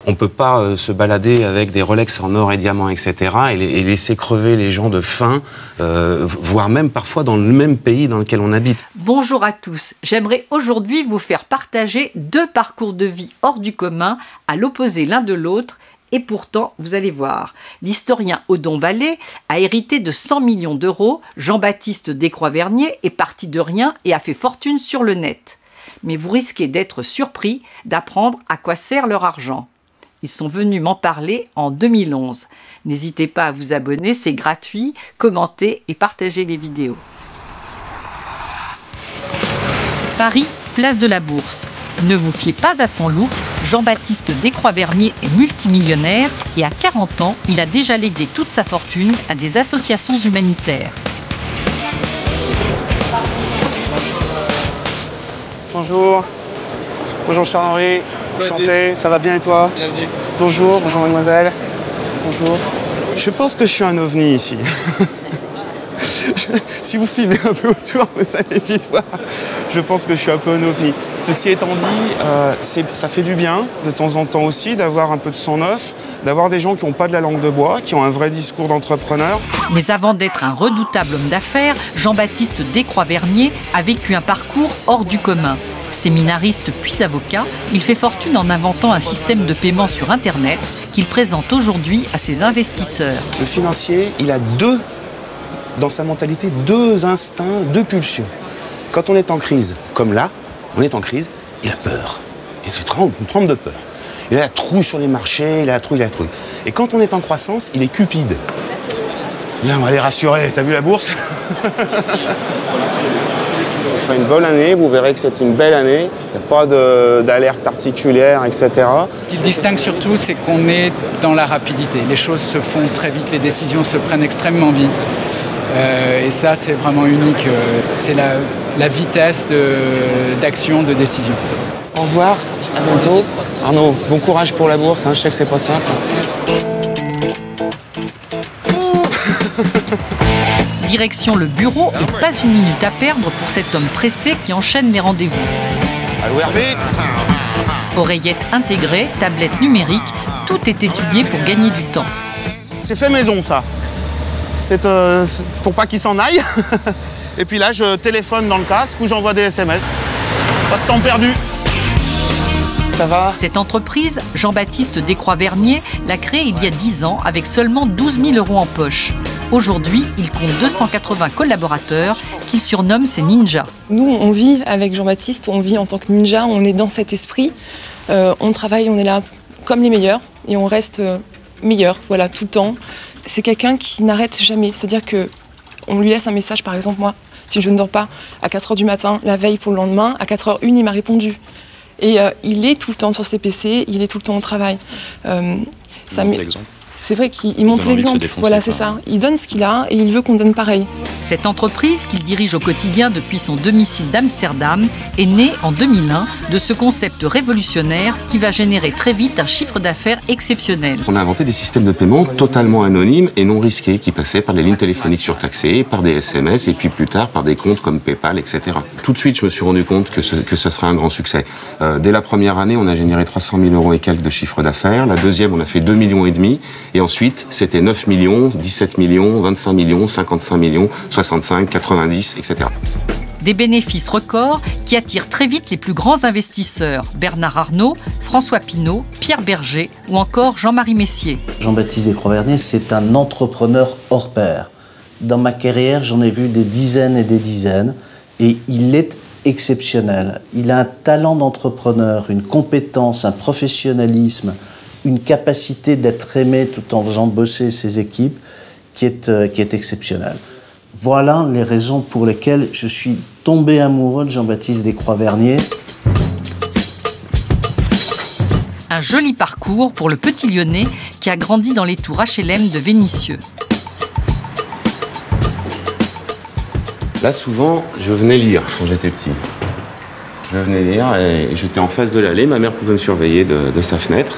On ne peut pas se balader avec des Rolex en or et diamants, etc. et laisser crever les gens de faim, voire même parfois dans le même pays dans lequel on habite. Bonjour à tous. J'aimerais aujourd'hui vous faire partager 2 parcours de vie hors du commun, à l'opposé l'un de l'autre. Et pourtant, vous allez voir, l'historien Odon Vallée a hérité de 100 millions d'euros. Jean-Baptiste Descroix-Vernier est parti de rien et a fait fortune sur le net. Mais vous risquez d'être surpris d'apprendre à quoi sert leur argent. Ils sont venus m'en parler en 2011. N'hésitez pas à vous abonner, c'est gratuit, commentez et partagez les vidéos. Paris, place de la Bourse. Ne vous fiez pas à son look, Jean-Baptiste Descroix-Vernier est multimillionnaire et à 40 ans, il a déjà légué toute sa fortune à des associations humanitaires. Bonjour. Bonjour Charles-Henri. Enchanté, ça va bien et toi? Bienvenue. Bonjour, bonjour mademoiselle. Bonjour. Je pense que je suis un ovni ici. Si vous filmez un peu autour, vous allez vite voir. Je pense que je suis un peu un ovni. Ceci étant dit, ça fait du bien de temps en temps aussi d'avoir un peu de sang neuf, d'avoir des gens qui n'ont pas de la langue de bois, qui ont un vrai discours d'entrepreneur. Mais avant d'être un redoutable homme d'affaires, Jean-Baptiste Descroix-Vernier a vécu un parcours hors du commun. Séminariste puis avocat, il fait fortune en inventant un système de paiement sur Internet qu'il présente aujourd'hui à ses investisseurs. Le financier, il a dans sa mentalité, 2 instincts, 2 pulsions. Quand on est en crise, comme là, on est en crise, il a peur. Il tremble de peur. Il a la trouille sur les marchés, il a la trouille. Et quand on est en croissance, il est cupide. Là, on va les rassurer. T'as vu la bourse? On fera une bonne année, vous verrez que c'est une belle année. Il n'y a pas d'alerte particulière, etc. Ce qui le distingue surtout, c'est qu'on est dans la rapidité. Les choses se font très vite, les décisions se prennent extrêmement vite. Et ça, c'est vraiment unique. C'est la vitesse d'action, de décision. Au revoir, à bientôt. Arnaud, bon courage pour la bourse, hein, je sais que c'est pas simple. Direction le bureau et pas une minute à perdre pour cet homme pressé qui enchaîne les rendez-vous. Allô Hervé? Oreillette intégrée, tablette numérique, tout est étudié pour gagner du temps. C'est fait maison ça. C'est pour pas qu'il s'en aille. Et puis là, je téléphone dans le casque ou j'envoie des SMS. Pas de temps perdu. Ça va? Cette entreprise, Jean-Baptiste Descroix-Vernier, l'a créée il y a 10 ans avec seulement 12 000 euros en poche. Aujourd'hui, il compte 280 collaborateurs qu'il surnomme ses ninjas. Nous, on vit avec Jean-Baptiste, on vit en tant que ninja, on est dans cet esprit. On travaille, on est là comme les meilleurs et on reste meilleurs, voilà, tout le temps. C'est quelqu'un qui n'arrête jamais, c'est-à-dire qu'on lui laisse un message, par exemple, moi, si je ne dors pas à 4 h du matin, la veille pour le lendemain, à 4 h 01, il m'a répondu. Et il est tout le temps sur ses PC, il est tout le temps au travail. C'est vrai qu'il montre l'exemple, voilà, c'est ça. Il donne ce qu'il a et il veut qu'on donne pareil. Cette entreprise qu'il dirige au quotidien depuis son domicile d'Amsterdam est née en 2001 de ce concept révolutionnaire qui va générer très vite un chiffre d'affaires exceptionnel. On a inventé des systèmes de paiement totalement anonymes et non risqués qui passaient par les lignes téléphoniques surtaxées, par des SMS et puis plus tard par des comptes comme PayPal, etc. Tout de suite, je me suis rendu compte que ce serait un grand succès. Dès la première année, on a généré 300 000 euros et quelques de chiffre d'affaires. La deuxième, on a fait 2,5 millions. Et ensuite, c'était 9 millions, 17 millions, 25 millions, 55 millions, 65, 90, etc. Des bénéfices records qui attirent très vite les plus grands investisseurs. Bernard Arnault, François Pinault, Pierre Berger ou encore Jean-Marie Messier. Jean-Baptiste Descroix-Vernier, c'est un entrepreneur hors pair. Dans ma carrière, j'en ai vu des dizaines et des dizaines et il est exceptionnel. Il a un talent d'entrepreneur, une compétence, un professionnalisme, une capacité d'être aimé tout en faisant bosser ses équipes qui est exceptionnelle. Voilà les raisons pour lesquelles je suis tombé amoureux de Jean-Baptiste Descroix-Vernier. Un joli parcours pour le petit Lyonnais qui a grandi dans les tours HLM de Vénissieux. Là, souvent, je venais lire quand j'étais petit. Je venais lire et j'étais en face de l'allée. Ma mère pouvait me surveiller de sa fenêtre.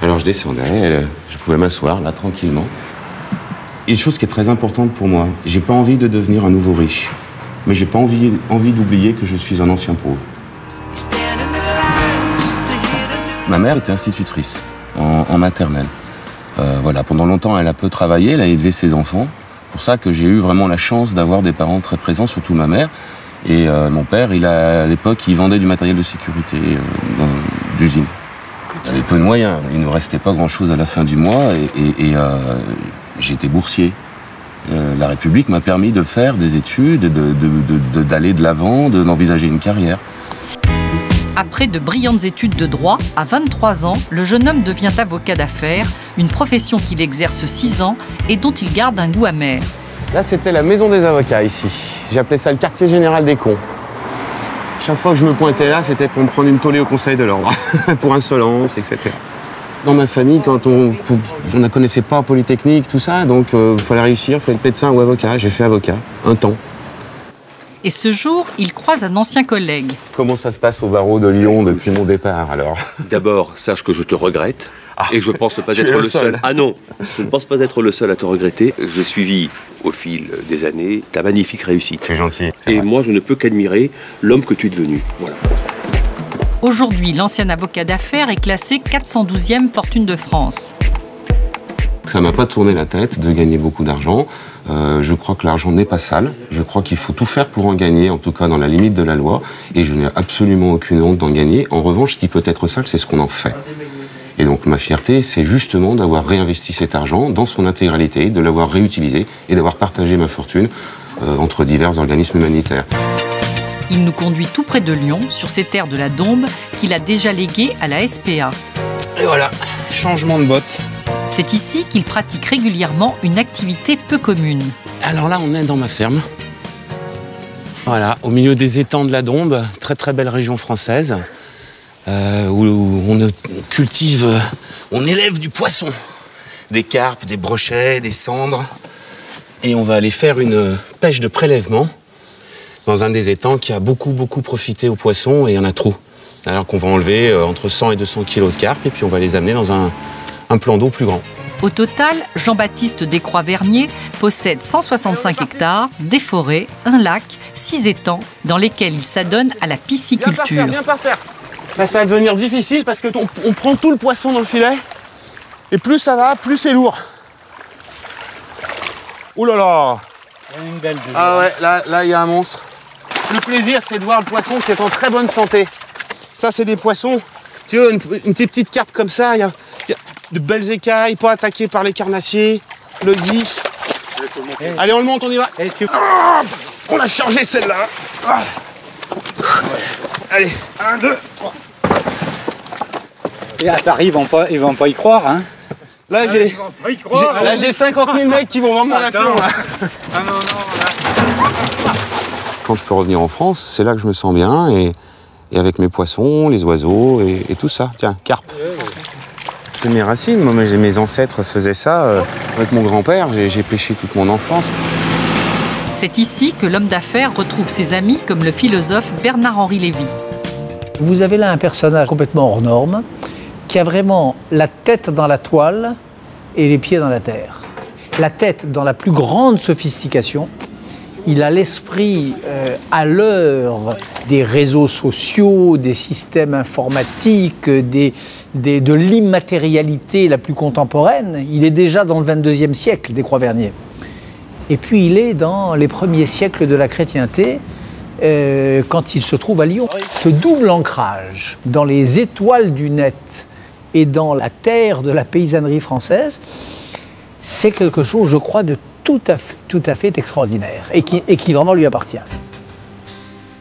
Alors je descendais, je pouvais m'asseoir là tranquillement. Une chose qui est très importante pour moi, j'ai pas envie de devenir un nouveau riche, mais j'ai pas envie d'oublier que je suis un ancien pauvre. Ma mère était institutrice. en maternelle. Voilà, pendant longtemps, elle a peu travaillé, elle a élevé ses enfants. C'est pour ça que j'ai eu vraiment la chance d'avoir des parents très présents, surtout ma mère. Et mon père, à l'époque, il vendait du matériel de sécurité d'usine. Il avait peu de moyens, il ne nous restait pas grand-chose à la fin du mois et j'étais boursier. La République m'a permis de faire des études, d'aller de l'avant, d'envisager une carrière. Après de brillantes études de droit, à 23 ans, le jeune homme devient avocat d'affaires, une profession qu'il exerce 6 ans et dont il garde un goût amer. Là, c'était la maison des avocats, ici. J'appelais ça le quartier général des cons. Chaque fois que je me pointais là, c'était pour me prendre une tollée au Conseil de l'Ordre, pour insolence, etc. Dans ma famille, quand on ne connaissait pas Polytechnique, tout ça, donc il fallait réussir, il fallait être médecin ou avocat. J'ai fait avocat, un temps. Et ce jour, il croise un ancien collègue. Comment ça se passe au barreau de Lyon depuis mon départ, alors? D'abord, sache que je te regrette. Et je pense ne pas être le seul. Ah non, je ne pense pas être le seul à te regretter. J'ai suivi au fil des années ta magnifique réussite. C'est gentil. Et moi, je ne peux qu'admirer l'homme que tu es devenu. Voilà. Aujourd'hui, l'ancien avocat d'affaires est classé 412e fortune de France. Ça m'a pas tourné la tête de gagner beaucoup d'argent. Je crois que l'argent n'est pas sale. Je crois qu'il faut tout faire pour en gagner, en tout cas dans la limite de la loi. Et je n'ai absolument aucune honte d'en gagner. En revanche, ce qui peut être sale, c'est ce qu'on en fait. Et donc ma fierté, c'est justement d'avoir réinvesti cet argent dans son intégralité, de l'avoir réutilisé et d'avoir partagé ma fortune entre divers organismes humanitaires. Il nous conduit tout près de Lyon, sur ces terres de la Dombe, qu'il a déjà léguées à la SPA. Et voilà, changement de botte. C'est ici qu'il pratique régulièrement une activité peu commune. Alors là, on est dans ma ferme. Voilà, au milieu des étangs de la Dombe, très très belle région française, où on cultive, on élève du poisson. Des carpes, des brochets, des cendres. Et on va aller faire une pêche de prélèvement dans un des étangs qui a beaucoup profité aux poissons, et il y en a trop. Alors qu'on va enlever entre 100 et 200 kilos de carpes, et puis on va les amener dans un plan d'eau plus grand. Au total, Jean-Baptiste Descroix-Vernier possède 165 hectares, des forêts, un lac, 6 étangs dans lesquels il s'adonne à la pisciculture. Viens par terre. Là, ça va devenir difficile parce qu'on prend tout le poisson dans le filet, et plus ça va, plus c'est lourd. Ouh là là! Une belle Ah ouais, là il y a un monstre. Le plaisir, c'est de voir le poisson qui est en très bonne santé. Ça, c'est des poissons. Tu vois, une petite carpe comme ça, il y a de belles écailles, pas attaquées par les carnassiers, le vif. Allez, on le monte, on y va. On a chargé celle-là. Allez, 1, 2, 3. Et là, t'arrives, ils vont pas y croire, hein. Là, j'ai 50 000 mecs qui vont voir mon action. Ah non, Quand je peux revenir en France, c'est là que je me sens bien, et avec mes poissons, les oiseaux et tout ça. Tiens, carpe. C'est mes racines. Moi, mes ancêtres faisaient ça. Avec mon grand-père, j'ai pêché toute mon enfance. C'est ici que l'homme d'affaires retrouve ses amis comme le philosophe Bernard-Henri Lévy. Vous avez là un personnage complètement hors norme, qui a vraiment la tête dans la toile et les pieds dans la terre. La tête dans la plus grande sophistication. Il a l'esprit à l'heure des réseaux sociaux, des systèmes informatiques, de l'immatérialité la plus contemporaine. Il est déjà dans le 22e siècle, Descroix-Vernier. Et puis il est dans les premiers siècles de la chrétienté, quand il se trouve à Lyon. Ce double ancrage dans les étoiles du net et dans la terre de la paysannerie française, c'est quelque chose, je crois, de tout à fait extraordinaire et qui vraiment lui appartient.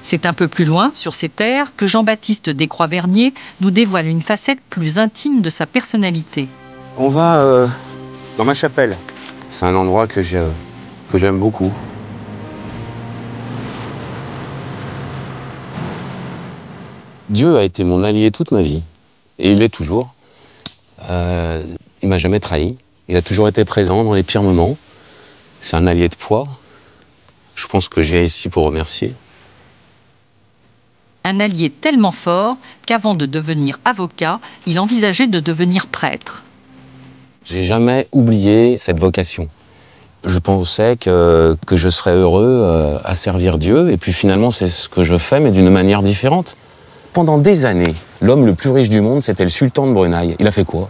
C'est un peu plus loin, sur ces terres, que Jean-Baptiste Descroix-Vernier nous dévoile une facette plus intime de sa personnalité. On va dans ma chapelle. C'est un endroit que j'aime beaucoup. Dieu a été mon allié toute ma vie, et il l'est toujours. Il m'a jamais trahi. Il a toujours été présent dans les pires moments. C'est un allié de poids. Je pense que j'ai ici pour remercier. Un allié tellement fort qu'avant de devenir avocat, il envisageait de devenir prêtre. J'ai jamais oublié cette vocation. Je pensais que je serais heureux à servir Dieu, et puis finalement c'est ce que je fais, mais d'une manière différente. Pendant des années, l'homme le plus riche du monde, c'était le sultan de Brunei. Il a fait quoi?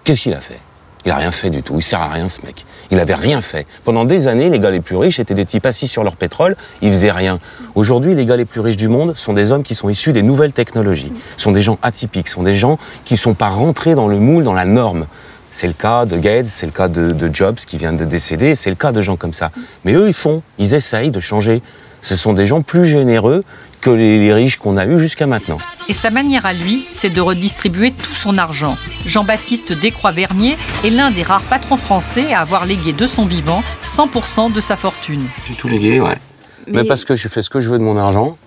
Qu'est-ce qu'il a fait? Il a rien fait du tout, il sert à rien ce mec. Il avait rien fait. Pendant des années, les gars les plus riches étaient des types assis sur leur pétrole, ils faisaient rien. Aujourd'hui, les gars les plus riches du monde sont des hommes qui sont issus des nouvelles technologies, sont des gens atypiques, sont des gens qui ne sont pas rentrés dans le moule, dans la norme. C'est le cas de Gates, c'est le cas de Jobs qui vient de décéder, c'est le cas de gens comme ça. Mais eux, ils essayent de changer. Ce sont des gens plus généreux que les riches qu'on a eus jusqu'à maintenant. Et sa manière à lui, c'est de redistribuer tout son argent. Jean-Baptiste Descroix-Vernier est l'un des rares patrons français à avoir légué de son vivant 100% de sa fortune. J'ai tout légué, ouais. Mais parce que je fais ce que je veux de mon argent.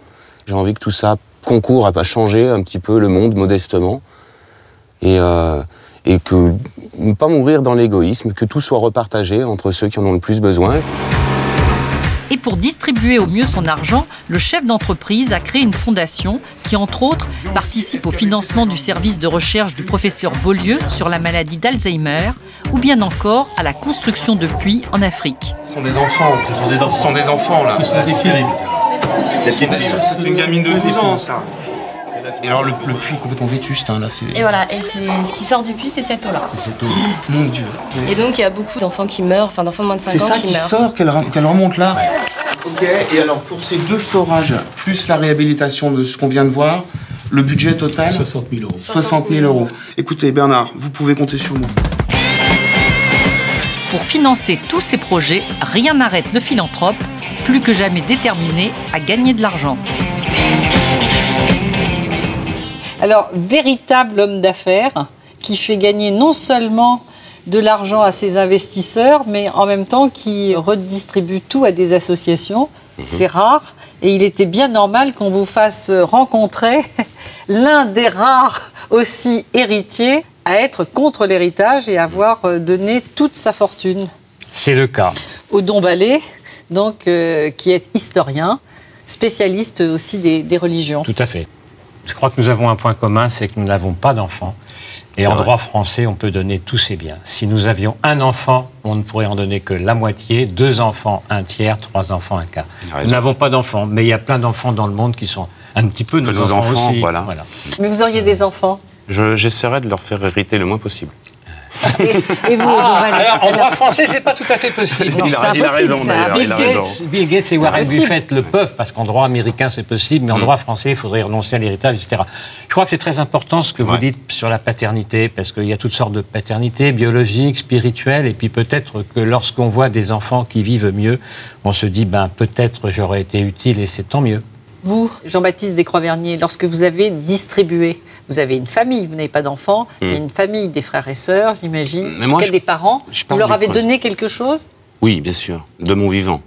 J'ai envie que tout ça concourt à changer un petit peu le monde modestement. Et que ne pas mourir dans l'égoïsme, que tout soit repartagé entre ceux qui en ont le plus besoin. Et pour distribuer au mieux son argent, le chef d'entreprise a créé une fondation qui, entre autres, participe au financement du service de recherche du professeur Beaulieu sur la maladie d'Alzheimer, ou bien encore à la construction de puits en Afrique. Ce sont des enfants, ce sont des enfants là. Ce sont des filles. C'est une gamine de 12 ans, ça. Et alors le puits est complètement vétuste, hein, là c'est... Et voilà, et ce qui sort du puits, c'est cette eau-là. Mon Dieu. Et donc il y a beaucoup d'enfants qui meurent, enfin d'enfants de moins de 5 ans qui meurent. C'est ça qui sort, qu'elle remonte là. Ok, et alors pour ces 2 forages, plus la réhabilitation de ce qu'on vient de voir, le budget total 60 000 euros. 60 000 euros. Écoutez Bernard, vous pouvez compter sur nous. Pour financer tous ces projets, rien n'arrête le philanthrope, plus que jamais déterminé à gagner de l'argent. Alors, véritable homme d'affaires qui fait gagner non seulement de l'argent à ses investisseurs, mais en même temps qui redistribue tout à des associations. C'est rare. Et il était bien normal qu'on vous fasse rencontrer l'un des rares aussi héritiers à être contre l'héritage et avoir donné toute sa fortune. C'est le cas. Odon Vallée, donc, qui est historien, spécialiste aussi des religions. Tout à fait. Je crois que nous avons un point commun, c'est que nous n'avons pas d'enfants. Et en droit français, on peut donner tous ses biens. Si nous avions un enfant, on ne pourrait en donner que la moitié, 2 enfants, 1/3, 3 enfants, 1/4. Nous n'avons pas d'enfants, mais il y a plein d'enfants dans le monde qui sont un petit peu nos enfants aussi. Voilà. Mais vous auriez des enfants? J'essaierai de leur faire hériter le moins possible. Et vous, alors, en droit français, c'est pas tout à fait possible. Il a raison, d'ailleurs. Bill Gates et Warren Buffett le peuvent, parce qu'en droit américain, c'est possible, mais en droit français, il faudrait renoncer à l'héritage, etc. Je crois que c'est très important ce que vous dites sur la paternité, parce qu'il y a toutes sortes de paternités, biologiques, spirituelles, et puis peut-être que lorsqu'on voit des enfants qui vivent mieux, on se dit, peut-être j'aurais été utile, et c'est tant mieux. Vous, Jean-Baptiste Descroix-Vernier, lorsque vous avez distribué, vous avez une famille, vous n'avez pas d'enfants, mais une famille, des frères et sœurs, j'imagine, des parents, vous leur avez donné quelque chose? Oui, bien sûr, de mon vivant.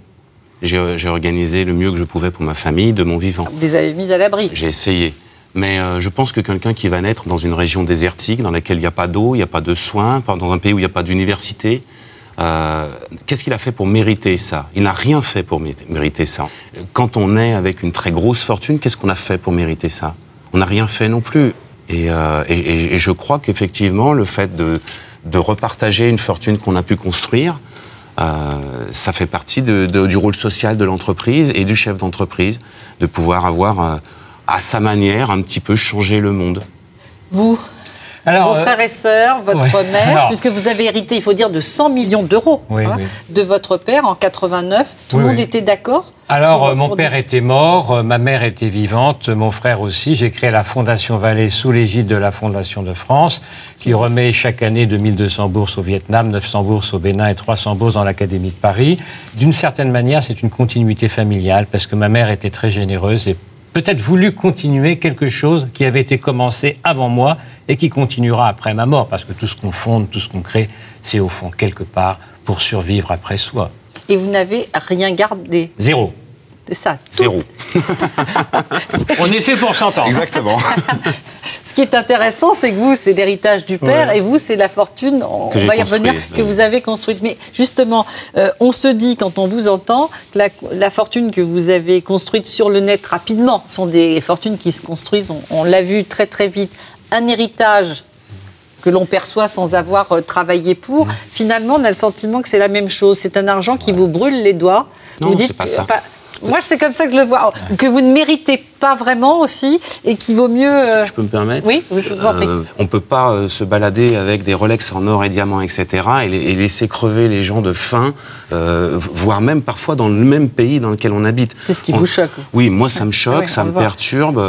J'ai organisé le mieux que je pouvais pour ma famille, de mon vivant. Vous les avez mis à l'abri? J'ai essayé. Mais je pense que quelqu'un qui va naître dans une région désertique, dans laquelle il n'y a pas d'eau, il n'y a pas de soins, dans un pays où il n'y a pas d'université, qu'est-ce qu'il a fait pour mériter ça? Il n'a rien fait pour mériter ça. Quand on est avec une très grosse fortune, qu'est-ce qu'on a fait pour mériter ça? On n'a rien fait non plus. Et je crois qu'effectivement, le fait de repartager une fortune qu'on a pu construire, ça fait partie du rôle social de l'entreprise et du chef d'entreprise, de pouvoir avoir, à sa manière, un petit peu changé le monde. Vous, vos frères et sœurs, votre mère, puisque vous avez hérité, il faut dire, de 100 millions d'euros de votre père en 89. Tout le monde était d'accord? Alors, mon père était mort, ma mère était vivante, mon frère aussi. J'ai créé la Fondation Vallée sous l'égide de la Fondation de France, qui remet chaque année 2200 bourses au Vietnam, 900 bourses au Bénin et 300 bourses dans l'Académie de Paris. D'une certaine manière, c'est une continuité familiale, parce que ma mère était très généreuse et peut-être voulu continuer quelque chose qui avait été commencé avant moi et qui continuera après ma mort, parce que tout ce qu'on fonde, tout ce qu'on crée, c'est au fond quelque part pour survivre après soi. Et vous n'avez rien gardé? Zéro. C'est ça. Zéro. On est fait pour s'entendre. Exactement. Ce qui est intéressant, c'est que vous, c'est l'héritage du père, et vous, c'est la fortune, on va y revenir, que vous avez construite. Mais justement, on se dit, quand on vous entend, que la fortune que vous avez construite sur le net rapidement, sont des fortunes qui se construisent, on l'a vu très très vite, un héritage que l'on perçoit sans avoir travaillé pour, finalement, on a le sentiment que c'est la même chose. C'est un argent qui vous brûle les doigts. Non, vous dites, c'est pas ça. moi, c'est comme ça que je le vois. Que vous ne méritez pas vraiment aussi et qu'il vaut mieux... Si je peux me permettre. Oui, je vous en prie. On ne peut pas se balader avec des Rolex en or et diamants, etc. et laisser crever les gens de faim, voire même parfois dans le même pays dans lequel on habite. C'est ce qui vous choque. Oui, moi ça me choque, oui, ça me perturbe.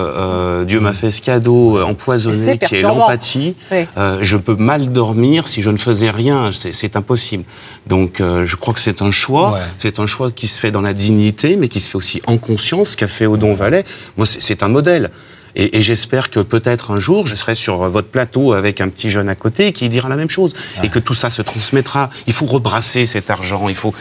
Dieu m'a fait ce cadeau empoisonné qui est l'empathie. Oui. Je peux mal dormir si je ne faisais rien, c'est impossible. Donc je crois que c'est un choix, c'est un choix qui se fait dans la dignité, mais qui se fait aussi en conscience, qu'a fait Odon Vallet. Moi, c'est un modèle. Et j'espère que peut-être un jour, je serai sur votre plateau avec un petit jeune à côté qui dira la même chose. Et que tout ça se transmettra. Il faut rebrasser cet argent. Il faut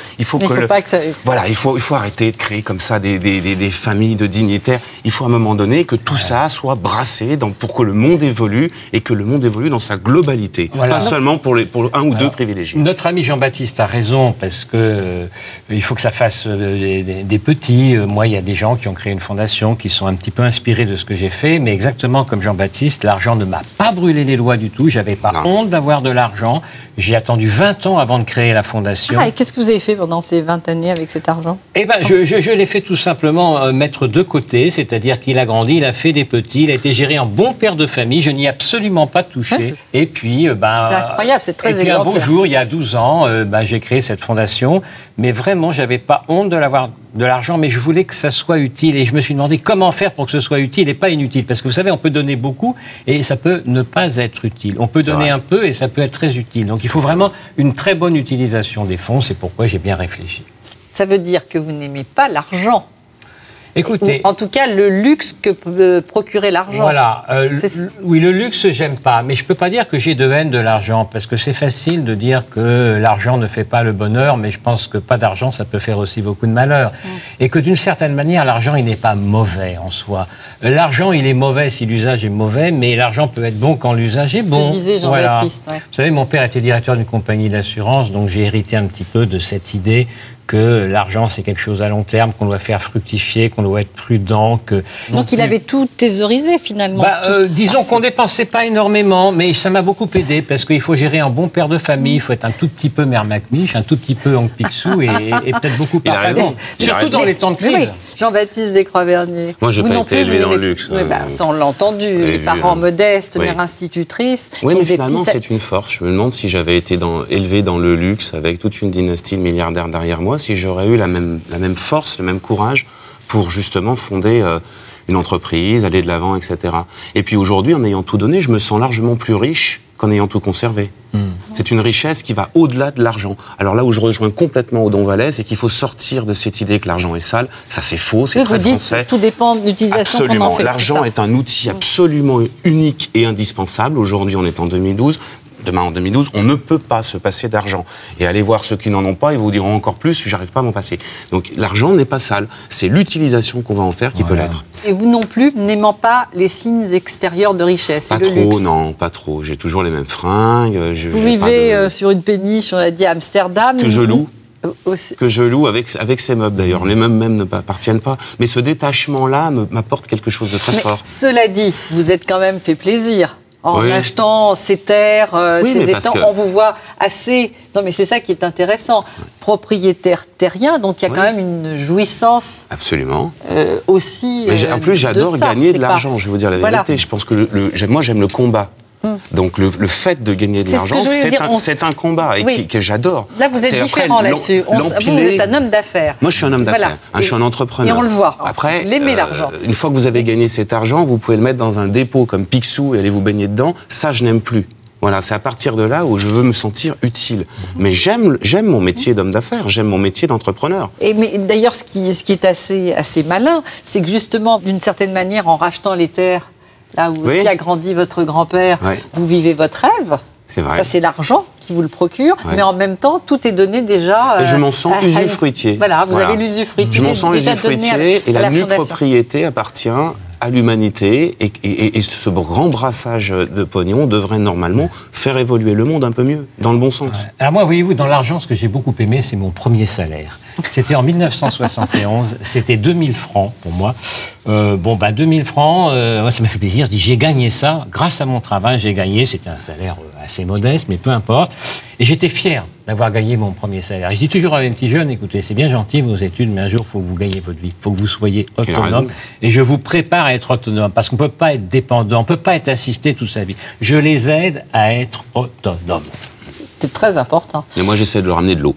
voilà, il faut arrêter de créer comme ça des familles de dignitaires. Il faut à un moment donné que tout ça soit brassé pour que le monde évolue et que le monde évolue dans sa globalité. Voilà. Pas seulement pour un ou deux privilégiés. Notre ami Jean-Baptiste a raison parce que il faut que ça fasse des petits. Moi, il y a des gens qui ont créé une fondation qui sont un petit peu inspirés de ce que j'ai fait. Mais exactement comme Jean-Baptiste, l'argent ne m'a pas brûlé les doigts du tout. J'avais pas honte d'avoir de l'argent. J'ai attendu 20 ans avant de créer la fondation. Et qu'est-ce que vous avez fait pendant ces 20 années avec cet argent? Eh ben, je l'ai fait tout simplement mettre de côté, c'est-à-dire qu'il a grandi, il a fait des petits, il a été géré en bon père de famille. Je n'y ai absolument pas touché. Et puis, c'est incroyable, c'est très exemplaire. Et puis un beau jour, il y a 12 ans, j'ai créé cette fondation. Mais vraiment, j'avais pas honte de l'avoir de l'argent, mais je voulais que ça soit utile. Et je me suis demandé comment faire pour que ce soit utile et pas inutile. Parce que vous savez, on peut donner beaucoup et ça peut ne pas être utile. On peut donner un peu et ça peut être très utile. Donc il faut vraiment une très bonne utilisation des fonds. C'est pourquoi j'ai bien réfléchi. Ça veut dire que vous n'aimez pas l'argent. Écoutez, en tout cas, le luxe que peut procurer l'argent. Voilà. Oui, le luxe, j'aime pas. Mais je peux pas dire que j'ai de haine de l'argent, parce que c'est facile de dire que l'argent ne fait pas le bonheur, mais je pense que pas d'argent, ça peut faire aussi beaucoup de malheur. Et que d'une certaine manière, l'argent, il n'est pas mauvais en soi. L'argent, il est mauvais si l'usage est mauvais, mais l'argent peut être bon quand l'usage est bon. Ce que disait Jean-Baptiste. Voilà. Vous savez, mon père était directeur d'une compagnie d'assurance, donc j'ai hérité un petit peu de cette idée que l'argent, c'est quelque chose à long terme, qu'on doit faire fructifier, qu'on doit être prudent. Donc il avait tout thésaurisé, finalement. Disons qu'on ne dépensait pas énormément, mais ça m'a beaucoup aidé, parce qu'il faut gérer un bon père de famille, il faut être un tout petit peu mère Macniche, un tout petit peu Hank Picsou, et peut-être beaucoup partager. Surtout dans les temps de crise. Oui. Jean-Baptiste Descroix-Bernier. Moi, je n'ai pas été élevé dans le luxe. Oui, ça, on l'a entendu. Les parents modestes, mère institutrice. Oui, mais finalement, c'est une force. Je me demande si j'avais été élevé dans le luxe, avec toute une dynastie de milliardaires derrière moi, si j'aurais eu la même force, le même courage pour justement fonder une entreprise, aller de l'avant, etc. Et puis aujourd'hui, en ayant tout donné, je me sens largement plus riche qu'en ayant tout conservé. C'est une richesse qui va au-delà de l'argent. Alors là où je rejoins complètement Odon Vallet, c'est qu'il faut sortir de cette idée que l'argent est sale. Ça, c'est faux, c'est très français. Tout dépend de l'utilisation qu'on en fait. L'argent est un outil absolument unique et indispensable. Aujourd'hui, on est en 2012. Demain, en 2012, on ne peut pas se passer d'argent. Et allez voir ceux qui n'en ont pas, ils vous diront encore plus, j'arrive pas à m'en passer. Donc l'argent n'est pas sale, c'est l'utilisation qu'on va en faire qui peut l'être. Et vous non plus, n'aimant pas les signes extérieurs de richesse et le luxe? Pas trop, non, pas trop. J'ai toujours les mêmes fringues. Vous vivez sur une péniche, on a dit à Amsterdam. Que je loue. Que je loue avec ces meubles d'ailleurs. Les meubles même ne m'appartiennent pas. Mais ce détachement-là m'apporte quelque chose de très fort. Cela dit, vous êtes quand même fait plaisir. En achetant ces terres, ces étangs, on vous voit assez... Non, mais c'est ça qui est intéressant. Propriétaire terrien, donc il y a quand même une jouissance... Absolument. Aussi en plus, j'adore gagner de l'argent, je vais vous dire la vérité. Je pense que moi, j'aime le combat. Donc le fait de gagner de l'argent, c'est un combat et que j'adore. Là, vous êtes différent là-dessus. Vous êtes un homme d'affaires. Moi, je suis un homme d'affaires. Je suis un entrepreneur. Et on le voit. Après, l'aimer l'argent. Une fois que vous avez gagné cet argent, vous pouvez le mettre dans un dépôt comme Picsou et aller vous baigner dedans. Ça, je n'aime plus. Voilà, c'est à partir de là où je veux me sentir utile. Mais j'aime mon métier d'homme d'affaires, j'aime mon métier d'entrepreneur. Mais d'ailleurs, ce qui est assez malin, c'est que justement, d'une certaine manière, en rachetant les terres, là où aussi a grandi votre grand-père, vous vivez votre rêve. C'est vrai. Ça, c'est l'argent qui vous le procure, mais en même temps, tout est donné déjà... je m'en sens usufruitier. Voilà, vous avez l'usufruit. Je m'en sens usufruitier et la nue propriété appartient à l'humanité et ce grand brassage de pognon devrait normalement faire évoluer le monde un peu mieux, dans le bon sens. Alors moi, voyez-vous, dans l'argent, ce que j'ai beaucoup aimé, c'est mon premier salaire. C'était en 1971, c'était 2000 francs pour moi. 2000 francs, moi, ça m'a fait plaisir. Je dis, j'ai gagné ça, grâce à mon travail, j'ai gagné. C'était un salaire assez modeste, mais peu importe. Et j'étais fier d'avoir gagné mon premier salaire. Je dis toujours à un petit jeune, écoutez, c'est bien gentil vos études, mais un jour, il faut que vous gagnez votre vie. Il faut que vous soyez autonome. Et je vous prépare à être autonome, parce qu'on ne peut pas être dépendant, on ne peut pas être assisté toute sa vie. Je les aide à être autonomes. C'est très important. Et moi, j'essaie de leur amener de l'eau.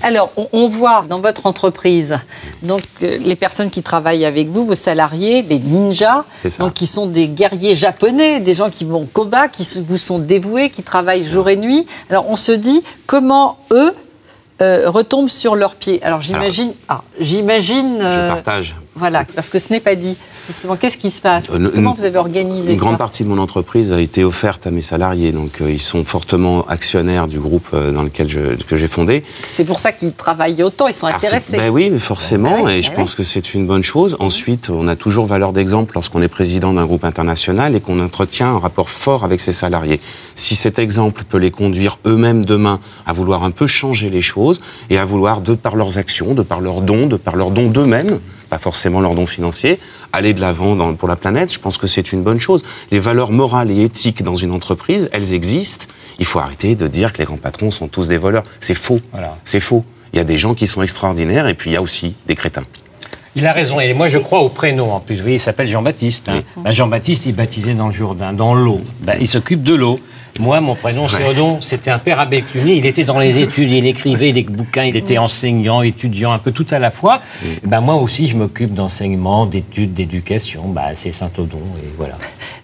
Alors, on voit dans votre entreprise donc, les personnes qui travaillent avec vous, vos salariés, les ninjas, donc, qui sont des guerriers japonais, des gens qui vont au combat, qui vous sont dévoués, qui travaillent jour et nuit. Alors, on se dit comment eux retombent sur leurs pieds. Alors, j'imagine... Je partage. Voilà, parce que ce n'est pas dit. Justement, qu'est-ce qui se passe? Comment vous avez organisé ça? Une grande partie de mon entreprise a été offerte à mes salariés, donc ils sont fortement actionnaires du groupe dans lequel que j'ai fondé. C'est pour ça qu'ils travaillent autant, ils sont intéressés. Ben oui, mais forcément, et je pense que c'est une bonne chose. Ensuite, on a toujours valeur d'exemple lorsqu'on est président d'un groupe international et qu'on entretient un rapport fort avec ses salariés. Si cet exemple peut les conduire eux-mêmes demain à vouloir un peu changer les choses et à vouloir, de par leurs actions, de par leurs dons d'eux-mêmes, pas forcément leurs dons financiers, aller de l'avant pour la planète, je pense que c'est une bonne chose. Les valeurs morales et éthiques dans une entreprise, elles existent. Il faut arrêter de dire que les grands patrons sont tous des voleurs. C'est faux. Voilà. C'est faux. Il y a des gens qui sont extraordinaires et puis il y a aussi des crétins. Il a raison. Et moi, je crois au prénom, en plus. Vous voyez, il s'appelle Jean-Baptiste. Hein. Oui. Jean-Baptiste, il est baptisé dans le Jourdain, dans l'eau. Il s'occupe de l'eau. Moi, mon prénom, c'est Odon. C'était un père Abécunier. Il était dans les études, il écrivait des bouquins, il était enseignant, étudiant, un peu tout à la fois. Moi aussi, je m'occupe d'enseignement, d'études, d'éducation. C'est Saint-Odon, et voilà.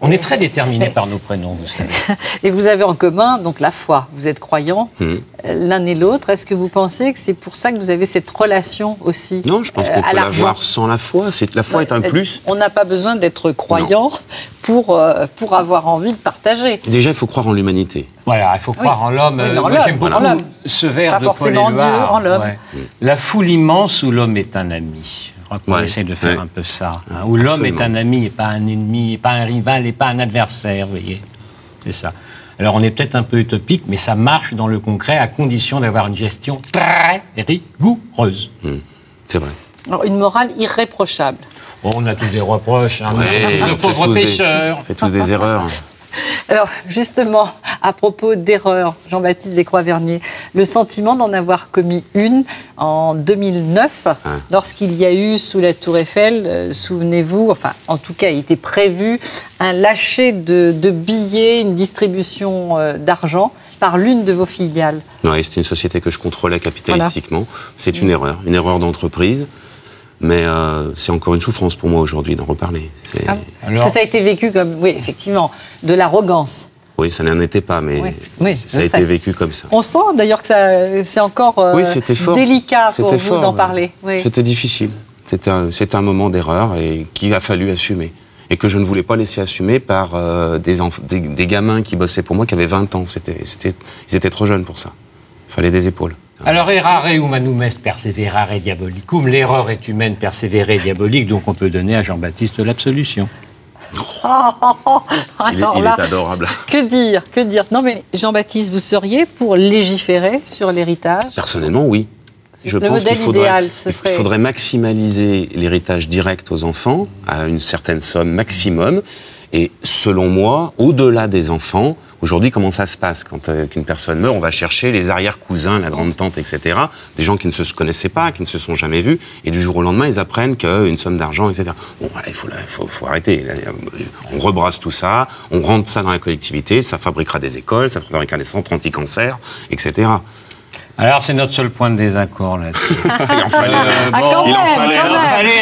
On est très déterminés par nos prénoms, vous savez. Et vous avez en commun, donc, la foi. Vous êtes croyants, l'un et l'autre. Est-ce que vous pensez que c'est pour ça que vous avez cette relation aussi? Non, je pense qu'on peut l'avoir sans la foi. La foi est un plus. On n'a pas besoin d'être croyant pour avoir envie de partager. Déjà, il faut croire en l'humanité. Voilà, il faut croire en l'homme. Moi, j'aime beaucoup ce vers de Paul Éluard. En l'homme. La foule immense où l'homme est un ami. Je crois qu'on essaie de faire un peu ça. Où l'homme est un ami et pas un ennemi, et pas un rival et pas un adversaire, vous voyez. C'est ça. Alors, on est peut-être un peu utopique, mais ça marche dans le concret à condition d'avoir une gestion très rigoureuse. C'est vrai. Alors, une morale irréprochable. On a tous des reproches, hein, nos pauvres pêcheurs. On fait tous des erreurs. Alors, justement, à propos d'erreurs, Jean-Baptiste Descroix-Vernier, le sentiment d'en avoir commis une en 2009, lorsqu'il y a eu, sous la Tour Eiffel, souvenez-vous, enfin, en tout cas, il était prévu un lâcher de billets, une distribution d'argent par l'une de vos filiales. Oui, c'est une société que je contrôlais capitalistiquement. Voilà. C'est une erreur d'entreprise. Mais c'est encore une souffrance pour moi aujourd'hui d'en reparler. Parce que ça a été vécu comme, oui, effectivement, de l'arrogance. Oui, ça n'en était pas, mais ça a été vécu comme ça. On sent d'ailleurs que c'est encore délicat pour vous d'en parler. Oui. C'était difficile. C'était un moment d'erreur et qu'il a fallu assumer. Et que je ne voulais pas laisser assumer par des gamins qui bossaient pour moi, qui avaient 20 ans. Ils étaient trop jeunes pour ça. Il fallait des épaules. Alors, errare humanum est perseverare diabolicum. L'erreur est humaine, persévérer diabolique. Donc, on peut donner à Jean-Baptiste l'absolution. Il est adorable. Que dire? Non, mais Jean-Baptiste, vous seriez pour légiférer sur l'héritage? Personnellement, oui. Je pense qu'il faudrait maximaliser l'héritage direct aux enfants à une certaine somme maximum. Et selon moi, au-delà des enfants, aujourd'hui, comment ça se passe? Quand une personne meurt, on va chercher les arrière-cousins, la grande-tante, etc. Des gens qui ne se connaissaient pas, qui ne se sont jamais vus, et du jour au lendemain, ils apprennent qu'une somme d'argent, etc. Bon, voilà, il faut arrêter. On rebrasse tout ça, on rentre ça dans la collectivité, ça fabriquera des écoles, ça fabriquera des centres anti-cancer, etc. Alors, c'est notre seul point de désaccord là-dessus. Il en fallait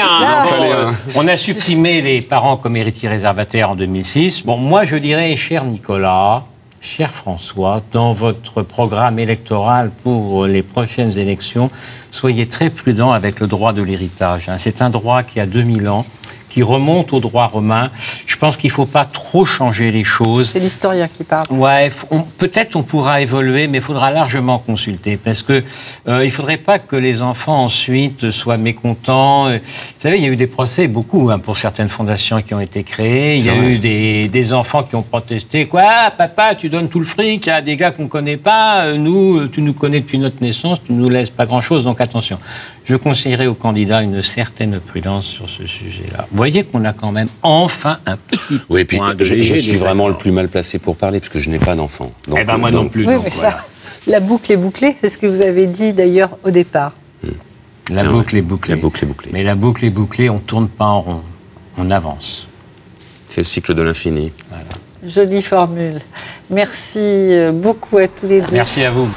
un. On a supprimé les parents comme héritiers réservataires en 2006. Bon, moi, je dirais, cher Nicolas, cher François, dans votre programme électoral pour les prochaines élections, soyez très prudents avec le droit de l'héritage. C'est un droit qui a 2000 ans, qui qui remonte au droit romain. Je pense qu'il ne faut pas trop changer les choses. C'est l'historien qui parle. Ouais, peut-être on pourra évoluer, mais il faudra largement consulter, parce que il ne faudrait pas que les enfants ensuite soient mécontents. Vous savez, il y a eu des procès, beaucoup, pour certaines fondations qui ont été créées. Il y a eu des enfants qui ont protesté. Quoi, papa, tu donnes tout le fric à des gars qu'on ne connaît pas. Nous, tu nous connais depuis notre naissance, tu ne nous laisses pas grand-chose. Donc attention, je conseillerais aux candidats une certaine prudence sur ce sujet-là. Vous voyez qu'on a quand même enfin un petit Oui, et puis point de je suis vraiment le plus mal placé pour parler, parce que je n'ai pas d'enfant. Eh ben moi non plus. Oui, donc, mais voilà. ça, la boucle est bouclée, c'est ce que vous avez dit d'ailleurs au départ. La boucle est bouclée. La boucle est bouclée. Mais la boucle est bouclée, on ne tourne pas en rond, on avance. C'est le cycle de l'infini. Voilà. Jolie formule. Merci beaucoup à tous les deux. Merci à vous.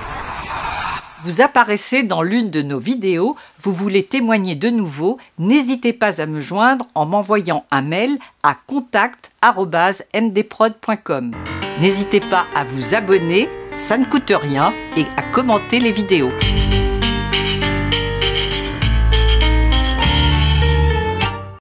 Vous apparaissez dans l'une de nos vidéos, vous voulez témoigner de nouveau, n'hésitez pas à me joindre en m'envoyant un mail à contact@mdprod.com. N'hésitez pas à vous abonner, ça ne coûte rien, et à commenter les vidéos.